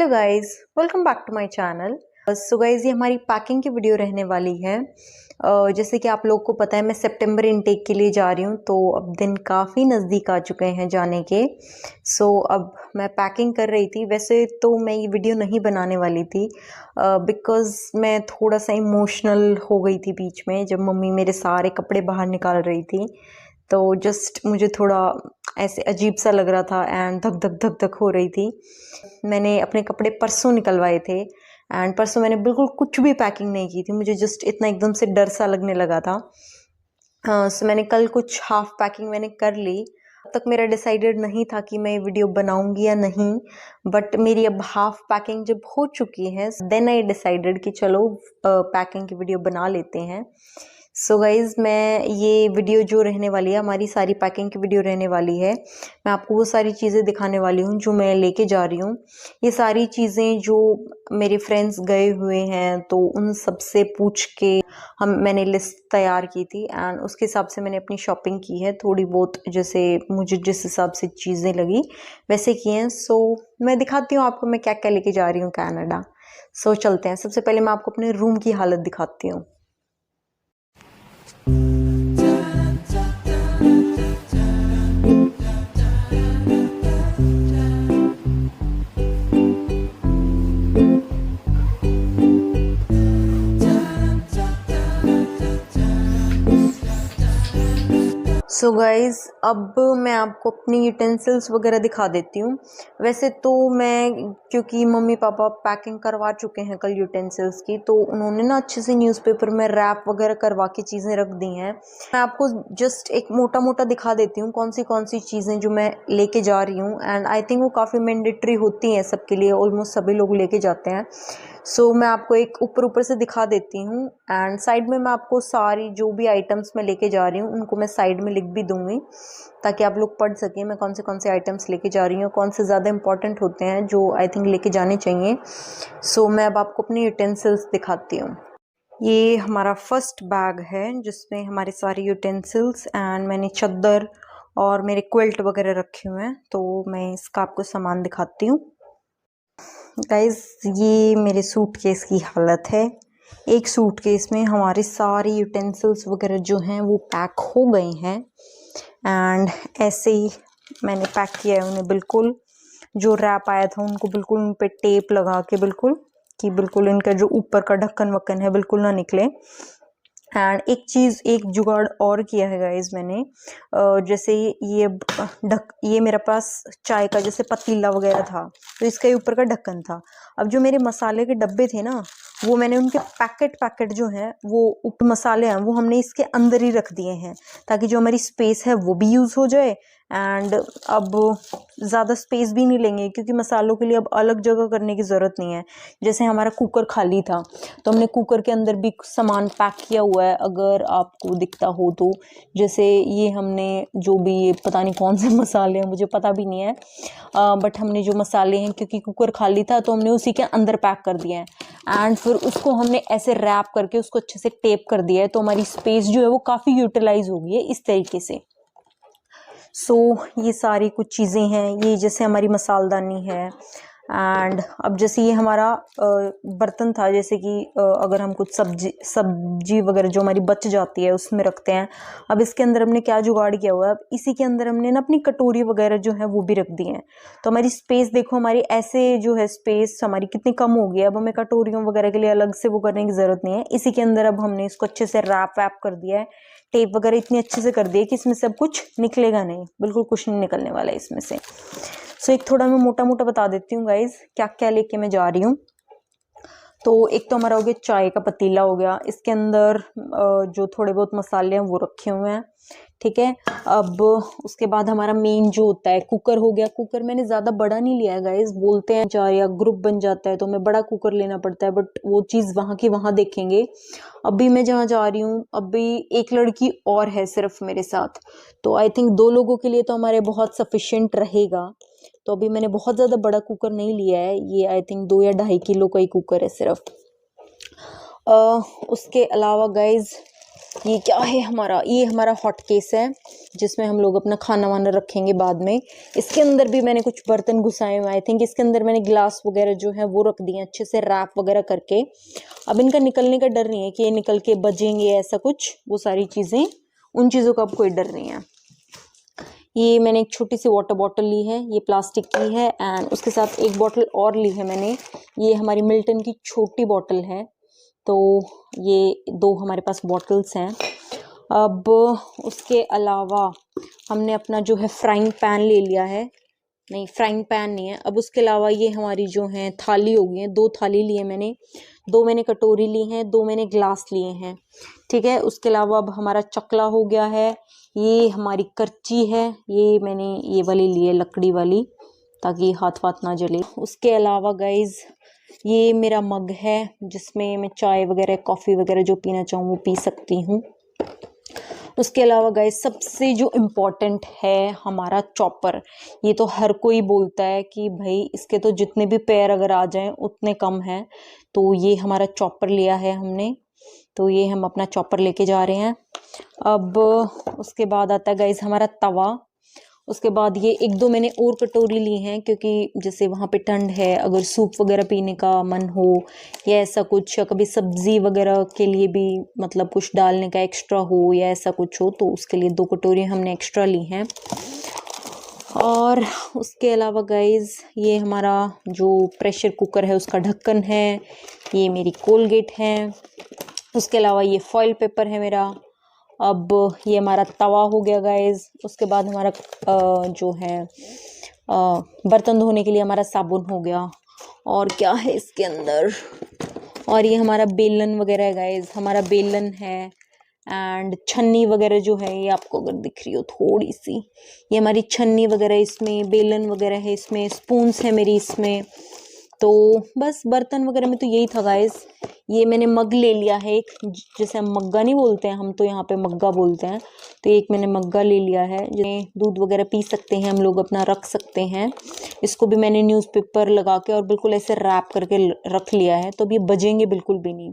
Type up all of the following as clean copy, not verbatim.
Hello guys, welcome back to my channel. So guys, ये हमारी packing की video रहने वाली है। जैसे कि आप लोग को पता है, मैं सितंबर इनटेक के लिए जा रही हूँ, तो अब दिन काफ़ी नज़दीक आ चुके हैं जाने के। अब मैं पैकिंग कर रही थी। वैसे तो मैं ये वीडियो नहीं बनाने वाली थी बिकॉज़ मैं थोड़ा सा इमोशनल हो गई थी बीच में, जब मम्मी मेरे सारे कपड़े बाहर निकाल रही थी। तो जस्ट मुझे थोड़ा ऐसे अजीब सा लग रहा था एंड धक धक धक धक हो रही थी। मैंने अपने कपड़े परसों निकलवाए थे एंड परसों मैंने बिल्कुल कुछ भी पैकिंग नहीं की थी। मुझे जस्ट इतना एकदम से डर सा लगने लगा था। सो मैंने कल कुछ हाफ पैकिंग मैंने कर ली। अब तक मेरा डिसाइडेड नहीं था कि मैं ये वीडियो बनाऊंगी या नहीं, बट मेरी अब हाफ पैकिंग जब हो चुकी है, देन आई डिसाइडेड कि चलो पैकिंग की वीडियो बना लेते हैं। सो गाइज़, मैं ये वीडियो जो रहने वाली है, हमारी सारी पैकिंग की वीडियो रहने वाली है। मैं आपको वो सारी चीज़ें दिखाने वाली हूँ जो मैं लेके जा रही हूँ। ये सारी चीज़ें जो मेरे फ्रेंड्स गए हुए हैं, तो उन सब से पूछ के मैंने लिस्ट तैयार की थी एंड उसके हिसाब से मैंने अपनी शॉपिंग की है। थोड़ी बहुत जैसे मुझे जिस हिसाब से चीज़ें लगी वैसे की हैं। मैं दिखाती हूँ आपको मैं क्या क्या लेके जा रही हूँ कनाडा। चलते हैं। सबसे पहले मैं आपको अपने रूम की हालत दिखाती हूँ। गाइज़, अब मैं आपको अपनी यूटेंसिल्स वगैरह दिखा देती हूँ। वैसे तो मैं, क्योंकि मम्मी पापा पैकिंग करवा चुके हैं कल यूटेंसिल्स की, तो उन्होंने ना अच्छे से न्यूज़पेपर में रैप वगैरह करवा के चीज़ें रख दी हैं। मैं आपको जस्ट एक मोटा मोटा दिखा देती हूँ कौन सी चीज़ें जो मैं लेके जा रही हूँ एंड आई थिंक वो काफ़ी मैंडेटरी होती हैं सबके लिए, ऑलमोस्ट सभी लोग लेके जाते हैं। मैं आपको एक ऊपर से दिखा देती हूँ एंड साइड में मैं आपको सारी जो भी आइटम्स मैं लेके जा रही हूँ उनको मैं साइड में लिख भी दूँगी, ताकि आप लोग पढ़ सकें मैं कौन से आइटम्स लेके जा रही हूँ, कौन से ज़्यादा इंपॉर्टेंट होते हैं जो आई थिंक लेके जाने चाहिए। मैं अब आपको अपनी यूटेंसिल्स दिखाती हूँ। ये हमारा फर्स्ट बैग है जिसमें हमारे सारे यूटेंसिल्स एंड मैंने चद्दर और मेरे क्विल्ट वगैरह रखे हुए हैं। तो मैं इसका आपको सामान दिखाती हूँ। गाइज, ये मेरे सूटकेस की हालत है। एक सूटकेस में हमारे सारे यूटेंसिल्स वगैरह जो हैं वो पैक हो गए हैं एंड ऐसे ही मैंने पैक किया है उन्हें। बिल्कुल जो रैप आया था उनको बिल्कुल उन पे टेप लगा के, बिल्कुल कि बिल्कुल इनका जो ऊपर का ढक्कन वक्कन है बिल्कुल ना निकले। एंड एक जुगाड़ और किया है गाइज मैंने। जैसे ये मेरे पास चाय का जैसे पतीला वगैरह था, तो इसका ही ऊपर का ढक्कन था। अब जो मेरे मसाले के डब्बे थे ना, वो मैंने उनके पैकेट जो हैं वो मसाले हैं वो हमने इसके अंदर ही रख दिए हैं, ताकि जो हमारी स्पेस है वो भी यूज़ हो जाए एंड अब ज़्यादा स्पेस भी नहीं लेंगे, क्योंकि मसालों के लिए अब अलग जगह करने की ज़रूरत नहीं है। जैसे हमारा कुकर खाली था तो हमने कुकर के अंदर भी सामान पैक किया हुआ है, अगर आपको दिखता हो तो। जैसे ये हमने जो भी, ये पता नहीं कौन से मसाले हैं, मुझे पता भी नहीं है, बट हमने जो मसाले हैं, क्योंकि कुकर खाली था तो हमने उसी के अंदर पैक कर दिया है एंड फिर उसको हमने ऐसे रैप करके उसको अच्छे से टेप कर दिया है, तो हमारी स्पेस जो है वो काफ़ी यूटिलाइज हो गई है इस तरीके से। ये सारी कुछ चीज़ें हैं। ये जैसे हमारी मसालदानी है एंड अब जैसे ये हमारा बर्तन था, जैसे कि अगर हम कुछ सब्जी वगैरह जो हमारी बच जाती है उसमें रखते हैं। अब इसके अंदर हमने क्या जुगाड़ किया हुआ है, अब इसी के अंदर हमने ना अपनी कटोरी वगैरह जो है वो भी रख दी है। तो हमारी स्पेस देखो, हमारी ऐसे जो है स्पेस हमारी कितनी कम हो गई है। अब हमें कटोरियों वगैरह के लिए अलग से वो करने की ज़रूरत नहीं है। इसी के अंदर अब हमने इसको अच्छे से रैप कर दिया है। टेप वगैरह इतनी अच्छे से कर दी है कि इसमें से अब कुछ निकलेगा नहीं, बिल्कुल कुछ नहीं निकलने वाला है इसमें से। एक थोड़ा मैं मोटा मोटा बता देती हूँ गाइज क्या क्या लेके मैं जा रही हूँ। तो एक तो हमारा हो गया चाय का पतीला हो गया, इसके अंदर जो थोड़े बहुत मसाले हैं वो रखे हुए हैं, ठीक है। अब उसके बाद हमारा मेन जो होता है कुकर हो गया। कुकर मैंने ज़्यादा बड़ा नहीं लिया है गाइज, बोलते हैं चार या ग्रुप बन जाता है तो हमें बड़ा कुकर लेना पड़ता है, बट वो चीज़ वहाँ की वहाँ देखेंगे। अभी मैं जहाँ जा रही हूँ, अभी एक लड़की और है सिर्फ मेरे साथ, तो आई थिंक 2 लोगों के लिए तो हमारे बहुत सफिशिएंट रहेगा। तो अभी मैंने बहुत ज़्यादा बड़ा कुकर नहीं लिया है, ये आई थिंक 2 या 2.5 किलो का ही कुकर है सिर्फ। उसके अलावा गाइज ये क्या है हमारा, ये हमारा हॉट केस है जिसमें हम लोग अपना खाना वाना रखेंगे बाद में। इसके अंदर भी मैंने कुछ बर्तन घुसाए हुए, आई थिंक इसके अंदर मैंने ग्लास वगैरह जो है वो रख दिए अच्छे से रैप वगैरह करके। अब इनका निकलने का डर नहीं है कि ये निकल के बजेंगे ऐसा कुछ, वो सारी चीज़ें, उन चीज़ों का अब कोई डर नहीं है। ये मैंने एक छोटी सी वाटर बॉटल ली है, ये प्लास्टिक की है, एंड उसके साथ एक बॉटल और ली है मैंने, ये हमारी मिल्टन की छोटी बॉटल है। तो ये 2 हमारे पास बॉटल्स हैं। अब उसके अलावा हमने अपना जो है फ्राइंग पैन ले लिया है, नहीं फ्राइंग पैन नहीं है। अब उसके अलावा ये हमारी जो है थाली हो गई है, 2 थाली लिए मैंने, 2 मैंने कटोरी ली हैं, 2 मैंने ग्लास लिए हैं, ठीक है। उसके अलावा अब हमारा चकला हो गया है, ये हमारी करची है, ये मैंने ये वाली ली है लकड़ी वाली ताकि हाथ वाथ ना जले। उसके अलावा गाइज ये मेरा मग है जिसमें मैं चाय वगैरह कॉफ़ी वगैरह जो पीना चाहूँ वो पी सकती हूँ। उसके अलावा गाइस सबसे जो इम्पोर्टेंट है हमारा चॉपर। ये तो हर कोई बोलता है कि भाई इसके तो जितने भी पैर अगर आ जाएं उतने कम हैं, तो ये हमारा चॉपर लिया है हमने, तो ये हम अपना चॉपर लेके जा रहे हैं। अब उसके बाद आता है गाइस हमारा तवा। उसके बाद ये 1-2 मैंने और कटोरी ली हैं क्योंकि जैसे वहाँ पे ठंड है, अगर सूप वगैरह पीने का मन हो या ऐसा कुछ, या कभी सब्ज़ी वगैरह के लिए भी मतलब कुछ डालने का एक्स्ट्रा हो या ऐसा कुछ हो, तो उसके लिए 2 कटोरी हमने एक्स्ट्रा ली हैं। और उसके अलावा गाइज़ ये हमारा जो प्रेशर कुकर है उसका ढक्कन है, ये मेरी कोलगेट है। उसके अलावा ये फॉइल पेपर है मेरा। अब ये हमारा तवा हो गया गाइज। उसके बाद हमारा जो है बर्तन धोने के लिए हमारा साबुन हो गया। और क्या है इसके अंदर, और ये हमारा बेलन वगैरह है गाइज, हमारा बेलन है। एंड छन्नी वगैरह जो है ये आपको अगर दिख रही हो थोड़ी सी, ये हमारी छन्नी वगैरह इसमें, बेलन वगैरह है इसमें, स्पून्स है मेरी इसमें। तो बस बर्तन वगैरह में तो यही था गाइज। ये मैंने मग ले लिया है एक, जैसे हम मग्गा नहीं बोलते हैं, हम तो यहाँ पे मग्गा बोलते हैं, तो एक मैंने मग्गा ले लिया है जिसमें दूध वगैरह पी सकते हैं हम लोग, अपना रख सकते हैं। इसको भी मैंने न्यूज़पेपर लगा के और बिल्कुल ऐसे रैप करके रख लिया है, तो अब ये बजेंगे बिल्कुल भी नहीं।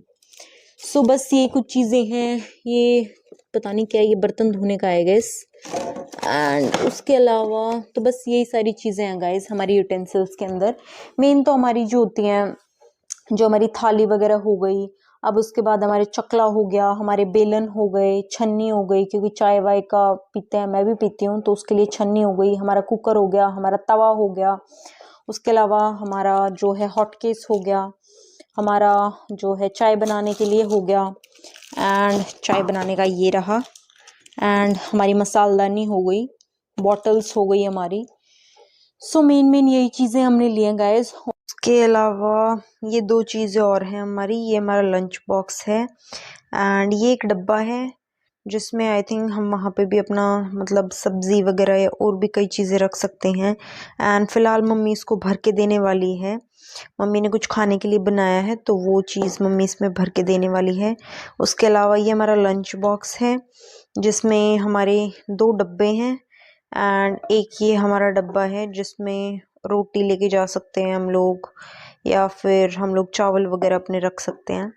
सो बस ये कुछ चीज़ें हैं, ये पता नहीं क्या, ये बर्तन धोने का है गैस। एंड उसके अलावा तो बस यही सारी चीज़ें हैं गाइस हमारी यूटेंसिल्स के अंदर। मेन तो हमारी जो होती हैं, जो हमारी थाली वगैरह हो गई, अब उसके बाद हमारे चकला हो गया, हमारे बेलन हो गए, छन्नी हो गई क्योंकि चाय वाय का पीते हैं, मैं भी पीती हूँ तो उसके लिए छन्नी हो गई, हमारा कुकर हो गया, हमारा तवा हो गया। उसके अलावा हमारा जो है हॉट केस हो गया, हमारा जो है चाय बनाने के लिए हो गया, एंड चाय बनाने का ये रहा, एंड हमारी मसालदानी हो गई, बॉटल्स हो गई हमारी। सो मेन यही चीज़ें हमने लिए हैं गाइस। उसके अलावा ये 2 चीज़ें और हैं हमारी, ये हमारा लंच बॉक्स है, एंड ये एक डब्बा है जिसमें आई थिंक हम वहाँ पे भी अपना मतलब सब्ज़ी वगैरह या और भी कई चीज़ें रख सकते हैं। एंड फ़िलहाल मम्मी इसको भर के देने वाली है, मम्मी ने कुछ खाने के लिए बनाया है तो वो चीज़ मम्मी इसमें भर के देने वाली है। उसके अलावा ये हमारा लंच बॉक्स है जिसमें हमारे 2 डब्बे हैं, एंड एक ये हमारा डब्बा है जिसमें रोटी लेके जा सकते हैं हम लोग, या फिर हम लोग चावल वगैरह अपने रख सकते हैं।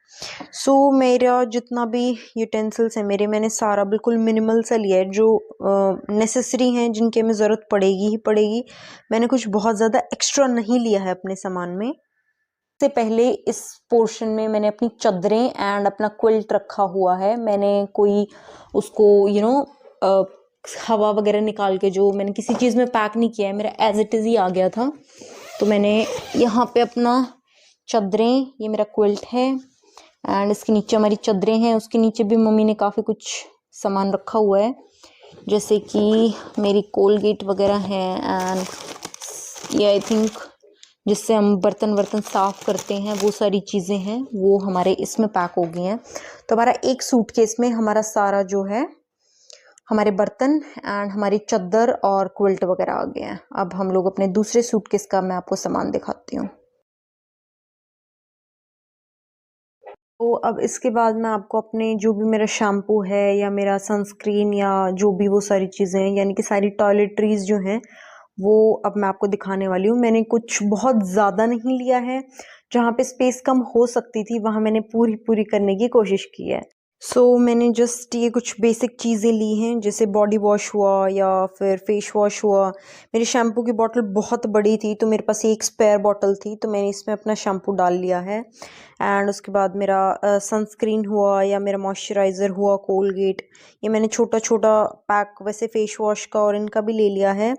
सो मेरा जितना भी यूटेंसिल्स है मेरे, मैंने सारा बिल्कुल मिनिमल सा लिया है, जो नेसेसरी हैं, जिनकी हमें ज़रूरत पड़ेगी ही पड़ेगी। मैंने कुछ बहुत ज़्यादा एक्स्ट्रा नहीं लिया है अपने सामान में। से पहले इस पोर्शन में मैंने अपनी चादरें एंड अपना क्विल्ट रखा हुआ है। मैंने कोई उसको हवा वगैरह निकाल के जो मैंने किसी चीज़ में पैक नहीं किया है, मेरा एज इट इज़ ही आ गया था, तो मैंने यहाँ पे अपना चादरें, ये मेरा क्विल्ट है एंड इसके नीचे हमारी चादरें हैं, उसके नीचे भी मम्मी ने काफ़ी कुछ सामान रखा हुआ है, जैसे कि मेरी कोलगेट वगैरह हैं, एंड ये आई थिंक जिससे हम बर्तन वर्तन साफ़ करते हैं वो सारी चीज़ें हैं, वो हमारे इसमें पैक हो गई हैं। तो हमारा एक सूटकेस में हमारा सारा जो है हमारे बर्तन एंड हमारी चादर और क्विल्ट वगैरह आ गए हैं। अब हम लोग अपने दूसरे सूटकेस का मैं आपको सामान दिखाती हूँ। तो अब इसके बाद मैं आपको अपने जो भी मेरा शैम्पू है या मेरा सनस्क्रीन या जो भी वो सारी चीज़ें हैं, यानी कि सारी टॉयलेटरीज जो हैं, वो अब मैं आपको दिखाने वाली हूँ। मैंने कुछ बहुत ज़्यादा नहीं लिया है, जहाँ पे स्पेस कम हो सकती थी वहाँ मैंने पूरी करने की कोशिश की है। मैंने जस्ट ये कुछ बेसिक चीज़ें ली हैं, जैसे बॉडी वॉश हुआ या फिर फेस वॉश हुआ। मेरी शैम्पू की बॉटल बहुत बड़ी थी तो मेरे पास एक स्पेयर बॉटल थी, तो मैंने इसमें अपना शैम्पू डाल लिया है। एंड उसके बाद मेरा सनस्क्रीन हुआ या मेरा मॉइस्चराइज़र हुआ, कोलगेट, ये मैंने छोटा छोटा पैक वैसे फेस वॉश का और इनका भी ले लिया है।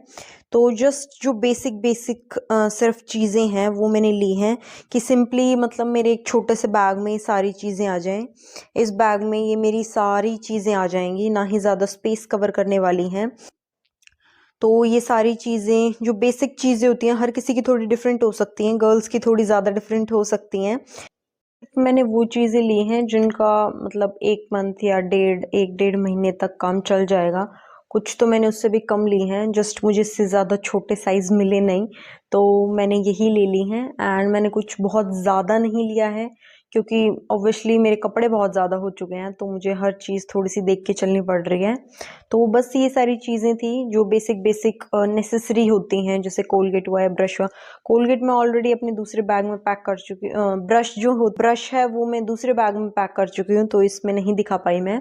तो जस्ट जो बेसिक बेसिक सिर्फ चीज़ें हैं वो मैंने ली हैं कि सिंपली मतलब मेरे एक छोटे से बैग में ये सारी चीज़ें आ जाएं। इस बैग में ये मेरी सारी चीज़ें आ जाएंगी, ना ही ज़्यादा स्पेस कवर करने वाली हैं। तो ये सारी चीज़ें जो बेसिक चीज़ें होती हैं, हर किसी की थोड़ी डिफरेंट हो सकती हैं, गर्ल्स की थोड़ी ज़्यादा डिफरेंट हो सकती हैं। मैंने वो चीज़ें ली हैं जिनका मतलब 1 मंथ या एक डेढ़ महीने तक काम चल जाएगा। कुछ तो मैंने उससे भी कम ली हैं, जस्ट मुझे इससे ज़्यादा छोटे साइज़ मिले नहीं, तो मैंने यही ले ली हैं। एंड मैंने कुछ बहुत ज़्यादा नहीं लिया है क्योंकि ऑब्वियसली मेरे कपड़े बहुत ज़्यादा हो चुके हैं, तो मुझे हर चीज़ थोड़ी-सी देख के चलनी पड़ रही है। तो बस ये सारी चीज़ें थी जो बेसिक बेसिक नेसेसरी होती हैं, जैसे कोलगेट हुआ या ब्रश हुआ। कोलगेट मैं ऑलरेडी अपने दूसरे बैग में पैक कर चुकी ब्रश है वो मैं दूसरे बैग में पैक कर चुकी हूँ, तो इसमें नहीं दिखा पाई मैं।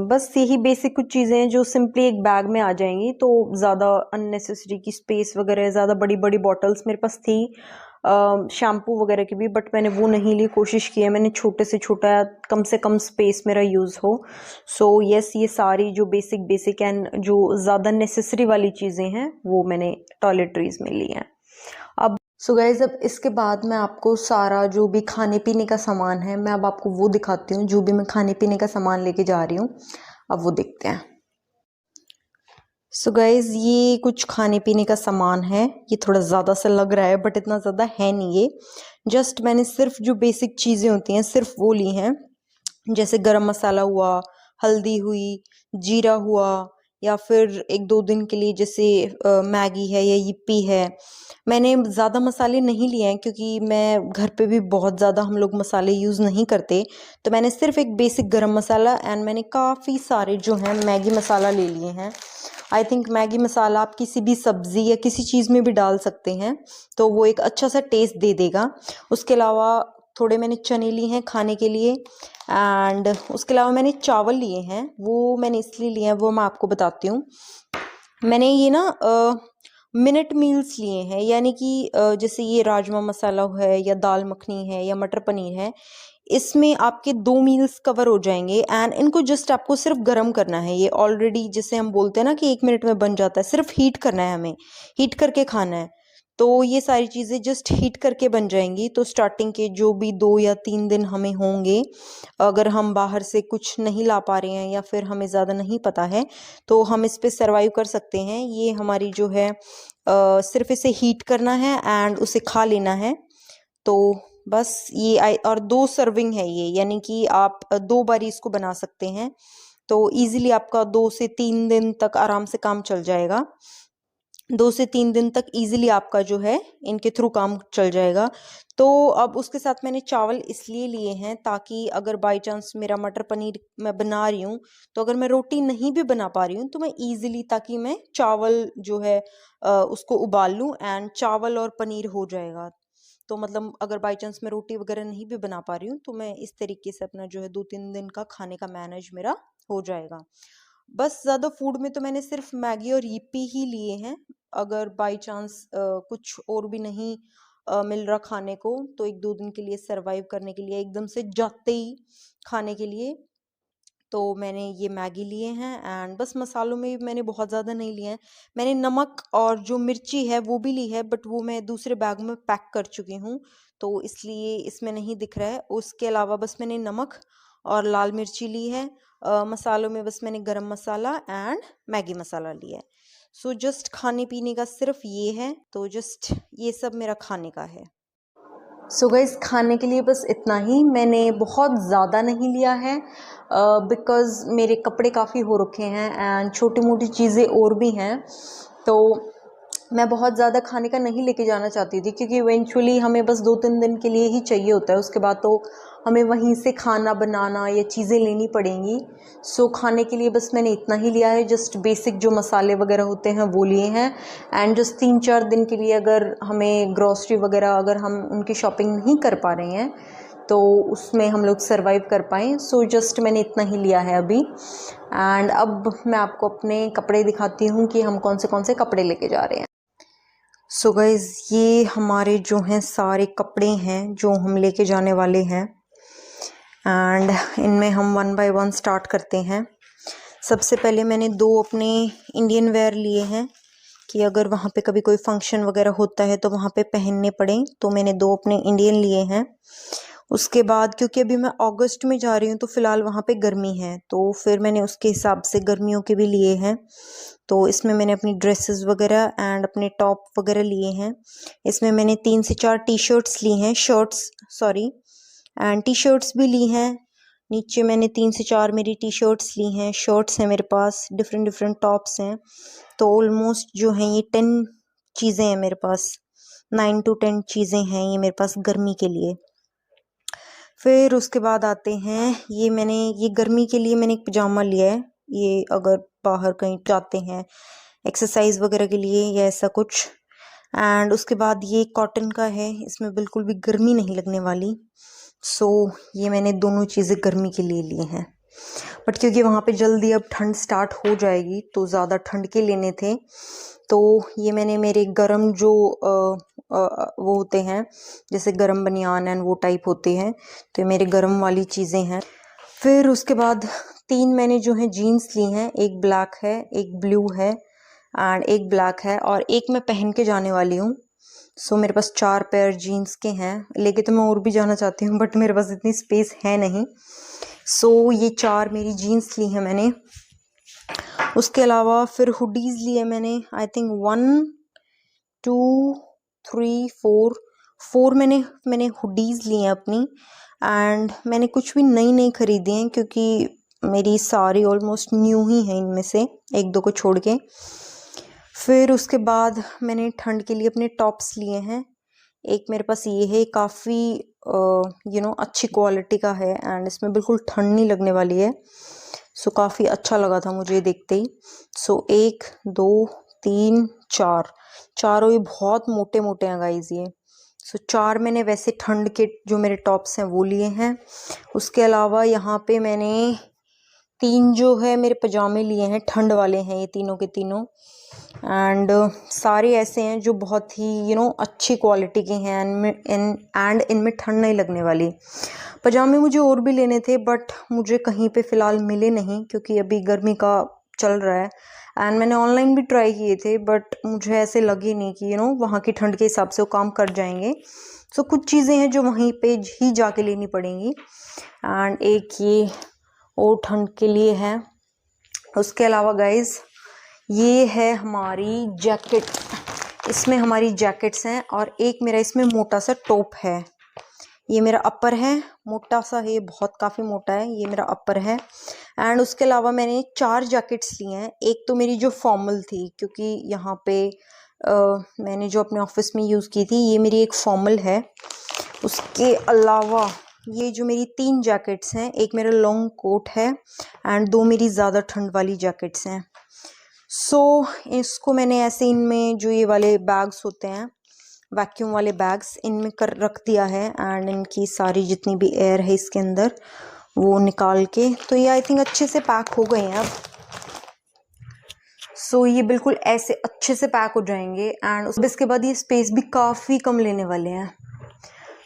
बस यही बेसिक कुछ चीज़ें हैं जो सिंपली एक बैग में आ जाएंगी, तो ज़्यादा अननेसेसरी की स्पेस वगैरह ज़्यादा बड़ी बड़ी बॉटल्स मेरे पास थी शैम्पू वगैरह की भी, बट मैंने वो नहीं ली। कोशिश की है मैंने छोटे से छोटा, कम से कम स्पेस मेरा यूज़ हो। यस, ये सारी जो बेसिक बेसिक एंड जो ज़्यादा नेसेसरी वाली चीज़ें हैं वो मैंने टॉयलेटरीज में ली हैं। अब गाइज, अब इसके बाद मैं आपको सारा जो भी खाने पीने का सामान है मैं अब आपको वो दिखाती हूँ, जो भी मैं खाने पीने का सामान लेके जा रही हूँ। अब वो देखते हैं। गाइज, ये कुछ खाने पीने का सामान है। ये थोड़ा ज़्यादा सा लग रहा है बट इतना ज़्यादा है नहीं। ये जस्ट मैंने सिर्फ जो बेसिक चीज़ें होती हैं सिर्फ वो ली हैं, जैसे गरम मसाला हुआ, हल्दी हुई, जीरा हुआ, या फिर 1-2 दिन के लिए जैसे मैगी है या यिप्पी है। मैंने ज़्यादा मसाले नहीं लिए हैं क्योंकि मैं घर पे भी बहुत ज़्यादा हम लोग मसाले यूज़ नहीं करते, तो मैंने सिर्फ एक बेसिक गरम मसाला एंड मैंने काफ़ी सारे जो हैं मैगी मसाला ले लिए हैं। आई थिंक मैगी मसाला आप किसी भी सब्ज़ी या किसी चीज़ में भी डाल सकते हैं, तो वो एक अच्छा सा टेस्ट दे देगा। उसके अलावा थोड़े मैंने चने लिए हैं खाने के लिए, एंड उसके अलावा मैंने चावल लिए हैं। वो मैंने इसलिए लिए हैं, वो मैं आपको बताती हूँ। मैंने ये ना मिनट मील्स लिए हैं, यानी कि जैसे ये राजमा मसाला है या दाल मखनी है या मटर पनीर है, इसमें आपके 2 मील्स कवर हो जाएंगे। एंड इनको जस्ट आपको सिर्फ गर्म करना है। ये ऑलरेडी जैसे हम बोलते हैं ना कि 1 मिनट में बन जाता है, सिर्फ हीट करना है, हमें हीट करके खाना है। तो ये सारी चीज़ें जस्ट हीट करके बन जाएंगी। तो स्टार्टिंग के जो भी 2 या 3 दिन हमें होंगे, अगर हम बाहर से कुछ नहीं ला पा रहे हैं या फिर हमें ज़्यादा नहीं पता है, तो हम इस पे सर्वाइव कर सकते हैं। ये हमारी जो है सिर्फ इसे हीट करना है एंड उसे खा लेना है। तो बस ये और 2 सर्विंग है ये, यानी कि आप 2 बारी इसको बना सकते हैं। तो इजीली आपका 2 से 3 दिन तक आराम से काम चल जाएगा। 2 से 3 दिन तक इजीली आपका जो है इनके थ्रू काम चल जाएगा। तो अब उसके साथ मैंने चावल इसलिए लिए हैं ताकि अगर बाय चांस मेरा मटर पनीर मैं बना रही हूँ, तो अगर मैं रोटी नहीं भी बना पा रही हूँ तो मैं इजीली, ताकि मैं चावल जो है उसको उबाल लूँ एंड चावल और पनीर हो जाएगा। तो मतलब अगर बाय चांस मैं रोटी वगैरह नहीं भी बना पा रही हूँ तो मैं इस तरीके से अपना जो है 2-3 दिन का खाने का मैनेज मेरा हो जाएगा। बस ज़्यादा फूड में तो मैंने सिर्फ मैगी और यिप्पी ही लिए हैं। अगर बाय चांस कुछ और भी नहीं मिल रहा खाने को, तो 1-2 दिन के लिए सरवाइव करने के लिए, एकदम से जाते ही खाने के लिए, तो मैंने ये मैगी लिए हैं। एंड बस मसालों में भी मैंने बहुत ज़्यादा नहीं लिए हैं। मैंने नमक और जो मिर्ची है वो भी ली है, बट वो मैं दूसरे बैग में पैक कर चुकी हूँ, तो इसलिए इसमें नहीं दिख रहा है। उसके अलावा बस मैंने नमक और लाल मिर्ची ली है। मसालों में बस मैंने गरम मसाला एंड मैगी मसाला लिया है। जस्ट खाने पीने का सिर्फ ये है, तो जस्ट ये सब मेरा खाने का है। गाइस, खाने के लिए बस इतना ही। मैंने बहुत ज़्यादा नहीं लिया है बिकॉज़ मेरे कपड़े काफ़ी हो रखे हैं एंड छोटी मोटी चीज़ें और भी हैं, तो मैं बहुत ज़्यादा खाने का नहीं लेके जाना चाहती थी क्योंकि इवेंचुअली हमें बस 2-3 दिन के लिए ही चाहिए होता है। उसके बाद तो हमें वहीं से खाना बनाना या चीज़ें लेनी पड़ेंगी। खाने के लिए बस मैंने इतना ही लिया है। जस्ट बेसिक जो मसाले वगैरह होते हैं वो लिए हैं। एंड जस्ट 3-4 दिन के लिए अगर हमें ग्रॉसरी वगैरह, अगर हम उनकी शॉपिंग नहीं कर पा रहे हैं, तो उसमें हम लोग सरवाइव कर पाएँ। सो जस्ट मैंने इतना ही लिया है अभी। एंड अब मैं आपको अपने कपड़े दिखाती हूँ कि हम कौन से कपड़े लेके जा रहे हैं। सो गाइज़, ये हमारे जो हैं सारे कपड़े हैं जो हम लेके जाने वाले हैं, एंड इनमें हम 1 बाय 1 स्टार्ट करते हैं। सबसे पहले मैंने 2 अपने इंडियन वेयर लिए हैं कि अगर वहाँ पे कभी कोई फंक्शन वगैरह होता है तो वहाँ पे पहनने पड़े, तो मैंने 2 अपने इंडियन लिए हैं। उसके बाद क्योंकि अभी मैं अगस्त में जा रही हूँ तो फ़िलहाल वहाँ पे गर्मी है, तो फिर मैंने उसके हिसाब से गर्मियों के भी लिए हैं। तो इसमें मैंने अपनी ड्रेसेस वगैरह एंड अपने टॉप वगैरह लिए हैं। इसमें मैंने 3 से 4 टी शर्ट्स ली हैं, shirts sorry, and T shirts भी ली हैं। नीचे मैंने 3 से 4 मेरी टी शर्ट्स ली हैं, शर्ट्स हैं मेरे पास, डिफरेंट टॉप्स हैं। तो ऑलमोस्ट जो हैं ये 10 चीज़ें हैं मेरे पास, 9 to 10 चीज़ें हैं ये मेरे पास गर्मी के लिए। फिर उसके बाद आते हैं, ये गर्मी के लिए मैंने एक पजामा लिया है, ये अगर बाहर कहीं जाते हैं एक्सरसाइज वगैरह के लिए या ऐसा कुछ। एंड उसके बाद ये कॉटन का है, इसमें बिल्कुल भी गर्मी नहीं लगने वाली। सो ये मैंने दोनों चीज़ें गर्मी के लिए लिए हैं। बट क्योंकि वहाँ पे जल्दी अब ठंड स्टार्ट हो जाएगी तो ज़्यादा ठंड के लेने थे, तो ये मैंने मेरे गरम जो वो होते हैं जैसे गरम बनियान एंड वो टाइप होते हैं, तो ये मेरे गरम वाली चीज़ें हैं। फिर उसके बाद 3 मैंने जो है जीन्स ली हैं, एक ब्लैक है, एक ब्लू है एंड एक ब्लैक है, और एक मैं पहन के जाने वाली हूँ। सो मेरे पास 4 पेयर जीन्स के हैं, लेके तो मैं और भी जाना चाहती हूँ बट मेरे पास इतनी स्पेस है नहीं। सो ये 4 मेरी जीन्स ली हैं मैंने। उसके अलावा फिर हुडीज़ लिए मैंने, आई थिंक 1 2 3 4 मैंने हुडीज़ ली हैं अपनी। एंड मैंने कुछ भी नई ख़रीदी हैं क्योंकि मेरी सारी ऑलमोस्ट न्यू ही हैं, इनमें से 1-2 को छोड़ के। फिर उसके बाद मैंने ठंड के लिए अपने टॉप्स लिए हैं। एक मेरे पास ये है, काफ़ी अच्छी क्वालिटी का है एंड इसमें बिल्कुल ठंड नहीं लगने वाली है। सो काफ़ी अच्छा लगा था मुझे देखते ही। सो 1 2 3 4 चारों ही बहुत मोटे हैं गाइज ये। सो 4 मैंने वैसे ठंड के जो मेरे टॉप्स हैं वो लिए हैं। उसके अलावा यहाँ पे मैंने 3 जो है मेरे पजामे लिए हैं, ठंड वाले हैं ये तीनों के तीनों। एंड सारे ऐसे हैं जो बहुत ही अच्छी क्वालिटी के हैं एंड इनमें ठंड नहीं लगने वाली। पजामे मुझे और भी लेने थे बट मुझे कहीं पे फ़िलहाल मिले नहीं क्योंकि अभी गर्मी का चल रहा है। एंड मैंने ऑनलाइन भी ट्राई किए थे बट मुझे ऐसे लगे नहीं कि वहाँ की ठंड के हिसाब से वो काम कर जाएंगे। सो कुछ चीज़ें हैं जो वहीं पे ही जाके लेनी पड़ेंगी। एंड एक ये और ठंड के लिए है। उसके अलावा गाइज़ ये है हमारी जैकेट, इसमें हमारी जैकेट्स हैं और एक मेरा इसमें मोटा सा टॉप है। ये मेरा अपर है, मोटा सा है, बहुत काफ़ी मोटा है, ये मेरा अपर है। एंड उसके अलावा मैंने 4 जैकेट्स लिए हैं। एक तो मेरी जो फॉर्मल थी क्योंकि यहाँ पे मैंने जो अपने ऑफिस में यूज़ की थी, ये मेरी एक फॉर्मल है। उसके अलावा ये जो मेरी 3 जैकेट्स हैं, एक मेरा लॉन्ग कोट है एंड 2 मेरी ज़्यादा ठंड वाली जैकेट्स हैं। सो इसको मैंने ऐसे इनमें जो ये वाले बैग्स होते हैं, वैक्यूम वाले बैग्स, इनमें कर रख दिया है एंड इनकी सारी जितनी भी एयर है इसके अंदर वो निकाल के, तो ये आई थिंक अच्छे से पैक हो गए हैं अब। सो ये बिल्कुल ऐसे अच्छे से पैक हो जाएंगे एंड इसके बाद ये स्पेस भी काफ़ी कम लेने वाले हैं।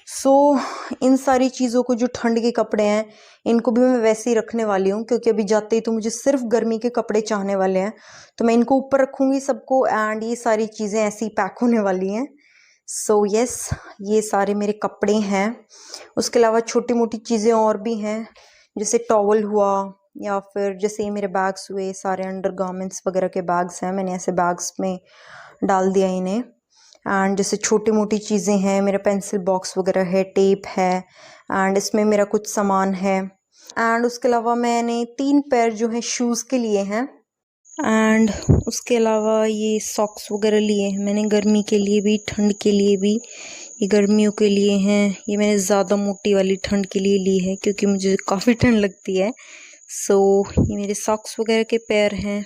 सो इन सारी चीज़ों को, जो ठंड के कपड़े हैं, इनको भी मैं वैसे ही रखने वाली हूँ क्योंकि अभी जाते ही तो मुझे सिर्फ गर्मी के कपड़े चाहने वाले हैं, तो मैं इनको ऊपर रखूँगी सबको एंड ये सारी चीज़ें ऐसी पैक होने वाली हैं। सो यस, ये सारे मेरे कपड़े हैं। उसके अलावा छोटी मोटी चीज़ें और भी हैं, जैसे टॉवल हुआ या फिर जैसे ये मेरे बैग्स हुए, सारे अंडर गारमेंट्स वगैरह के बैग्स हैं, मैंने ऐसे बैग्स में डाल दिया इन्हें। एंड जैसे छोटी मोटी चीज़ें हैं, मेरा पेंसिल बॉक्स वगैरह है, टेप है एंड इसमें मेरा कुछ सामान है। एंड उसके अलावा मैंने 3 पेयर जो है शूज़ के लिए हैं एंड उसके अलावा ये सॉक्स वगैरह लिए हैं मैंने, गर्मी के लिए भी ठंड के लिए भी। ये गर्मियों के लिए हैं, ये मैंने ज़्यादा मोटी वाली ठंड के लिए ली है क्योंकि मुझे काफ़ी ठंड लगती है। सो ये मेरे सॉक्स वगैरह के पेयर हैं।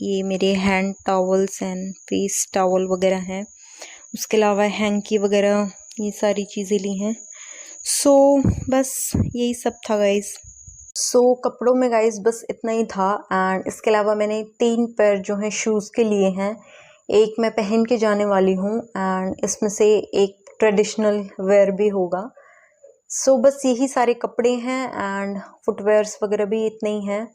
ये मेरे hand towels and face towel वगैरह हैं। उसके अलावा हैंकी वगैरह, ये सारी चीज़ें ली हैं। सो बस यही सब था गाइज़। कपड़ों में गाइज़ बस इतना ही था एंड इसके अलावा मैंने 3 पेयर जो हैं शूज़ के लिए हैं। एक मैं पहन के जाने वाली हूँ एंड इसमें से एक ट्रेडिशनल वेयर भी होगा। बस यही सारे कपड़े हैं एंड फुटवेयर्स वगैरह भी इतने ही हैं।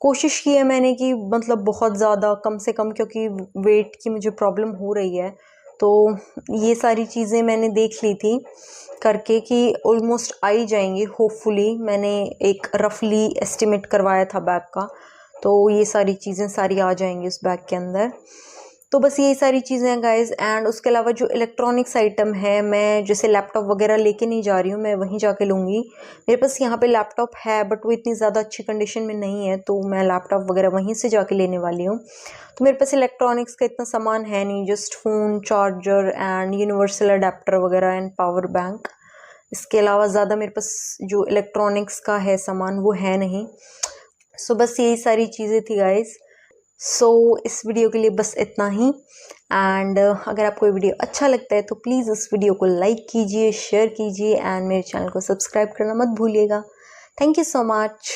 कोशिश की है मैंने कि मतलब बहुत ज़्यादा कम से कम, क्योंकि वेट की मुझे प्रॉब्लम हो रही है, तो ये सारी चीज़ें मैंने देख ली थी करके कि ऑलमोस्ट आ ही जाएंगी होपफुली। मैंने एक रफली एस्टिमेट करवाया था बैग का, तो ये सारी चीज़ें सारी आ जाएंगी उस बैग के अंदर। तो बस यही सारी चीज़ें हैं गाइज़ एंड उसके अलावा जो इलेक्ट्रॉनिक्स आइटम है, मैं जैसे लैपटॉप वगैरह लेके नहीं जा रही हूँ, मैं वहीं जाके लूँगी। मेरे पास यहाँ पे लैपटॉप है बट वो इतनी ज़्यादा अच्छी कंडीशन में नहीं है, तो मैं लैपटॉप वगैरह वहीं से जाके लेने वाली हूँ। तो मेरे पास इलेक्ट्रॉनिक्स का इतना सामान है नहीं, just phone, charger and universal adapter वगैरह एंड पावर बैंक। इसके अलावा ज़्यादा मेरे पास जो इलेक्ट्रॉनिक्स का है सामान वो है नहीं। बस यही सारी चीज़ें थी गाइज़। इस वीडियो के लिए बस इतना ही एंड अगर आपको ये वीडियो अच्छा लगता है तो प्लीज़ इस वीडियो को लाइक कीजिए, शेयर कीजिए एंड मेरे चैनल को सब्सक्राइब करना मत भूलिएगा। Thank you so much.